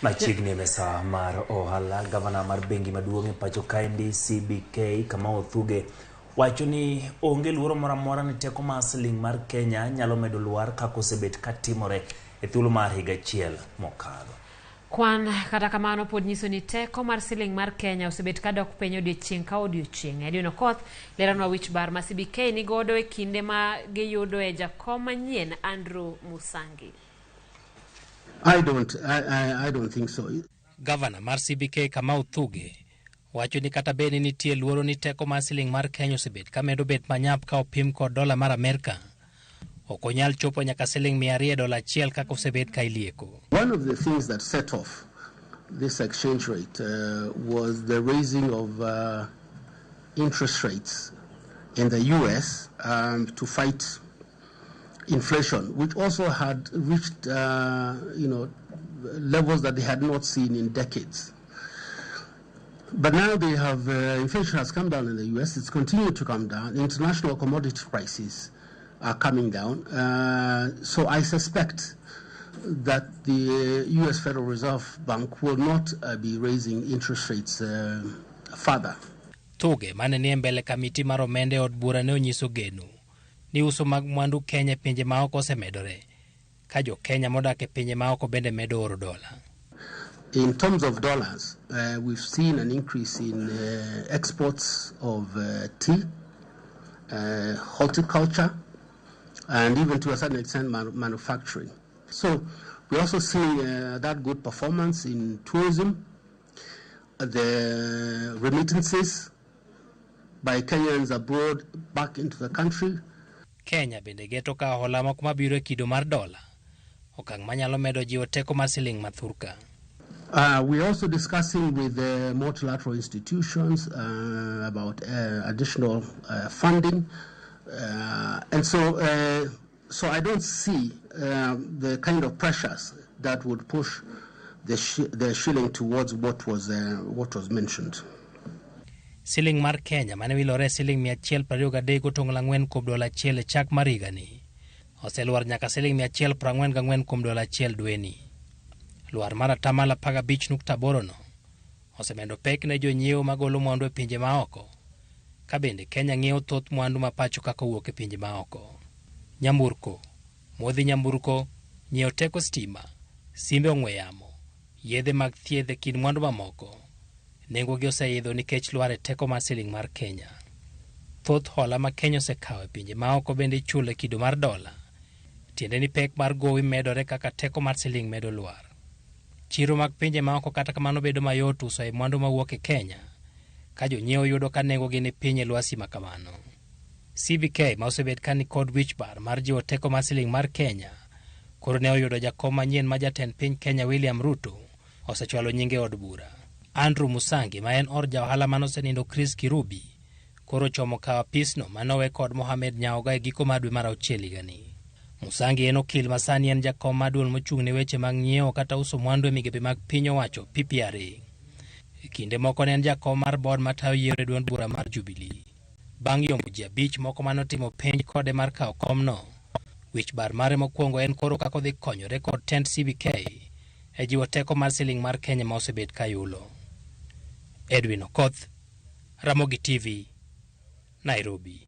Machiegni mesa mar ohala, gavana mar bengi maduong' e pacho kaendi CBK Kamau Thuge wacho ni onge luoro moro amora ni teko mar siling mar Kenya nyalo medo lwar kaka osebet katimore e thuolo mar higa achiel mokalo. Kwan kata kamano pod nyiso ni teko mar siling mar Kenya osebet kadok piny odiochieng' ka odiochieng'. Edwin Okoth leronwa wich bar ma CBK ni godo e kinde ma giyudo e jakom manyien Andrew Musangi. I don't think so. Governor mar CBK Kamau Thuge wacho ni kata beni nitie luoro ni teko mar siling mar Kenya osebet ka medo bet manyap ka opim kod dola mar Amerika. Ok onyal chopo nyaka siling $100 kaka osebet ka ilieko. One of the things that set off this exchange rate was the raising of interest rates in the US to fight inflation, which also had reached levels that they had not seen in decades. But now they have inflation has come down in the US. It's continued to come down. International commodity prices are coming down. So I suspect that the US Federal Reserve Bank will not be raising interest rates further. Thuge mane ni mbele kamiti mar omende od bura ne onyiso geno ni uso mag mwandu Kenya pinje maoko osemedore ka jo Kenya modak e pinje maoko bende medo oro dola. In terms of dollars, we've seen an increase in exports of tea, horticulture, and even to a certain extent manufacturing. So we also see that good performance in tourism, the remittances by Kenyans abroad back into the country. Kenya bende geto ka hola moko mabiro e kido mar dola okang' manyalo medo jiwo teko mar siling mathurka. We're also discussing with multilateral institutions about additional funding. And so I don't see the kind of pressures that would push the shilling towards what was mentioned. Siling mar Kenya mane wilore siling 123 kotong'o 4 kuom dola achiel e chak mar higani oseluar nyaka siling 144 kuom dola achiel dweni. Luar mar atamalo 15.8 no osemedo pek ne jonyiewo magolo mwandu e pinje maoko. Ka bende Kenya ng'iewo thoth mwandu ma pacho kaka wuok e pinje maoko. Nyamburko, modhi nyamburko, nyiewo teko stima, simbe ong'we yamo, yedhe mag thieth e kind mwandu mamoko. Nengogi oseidho nikech luar e teko mar siling mar Kenya. Thoth hola ma Kenya osekawo e pinje maoko bende ichulo e kido mar dola. Tiende ni pek mar gowi medore kaka teko mar siling medo luar. Chiro mag pinje maoko kata kamano bedo mayot uso e mwandu mawuok e Kenya ka jonyiewo yudo ka nengogi ni piny e lwasi ma kamano. CBK ma osebet ka ni kod wich bar mar jiwo teko mar siling mar Kenya koro ne oyudo jakom manyien ma jatend piny Kenya William Ruto osechwalo nyinge od bura. Andrew Musangi ma en or jaohala manosenindo Chris Kirubi koro chomo kawo apisno manowe kod Mohamed Nyaoga e giko mar dwe mar 6 higani. Musangi en okil masani en jakom maduong' mochung' ne weche mag nyiewo kata uso mwandu e migepe mag piny owacho PPRA. E kinde moko ne en jakom mar board matayo yiero e duond bura mar Jubilee. Bang' yombo ji 5 moko manotimo penj kode mar kawo komno, wich bar mare mokwongo en koro kako dhi konyore kod tend CBK e jiwo teko mar siling mar Kenya ma osebet kayulo. Edwin Okoth, Ramogi TV, Nairobi.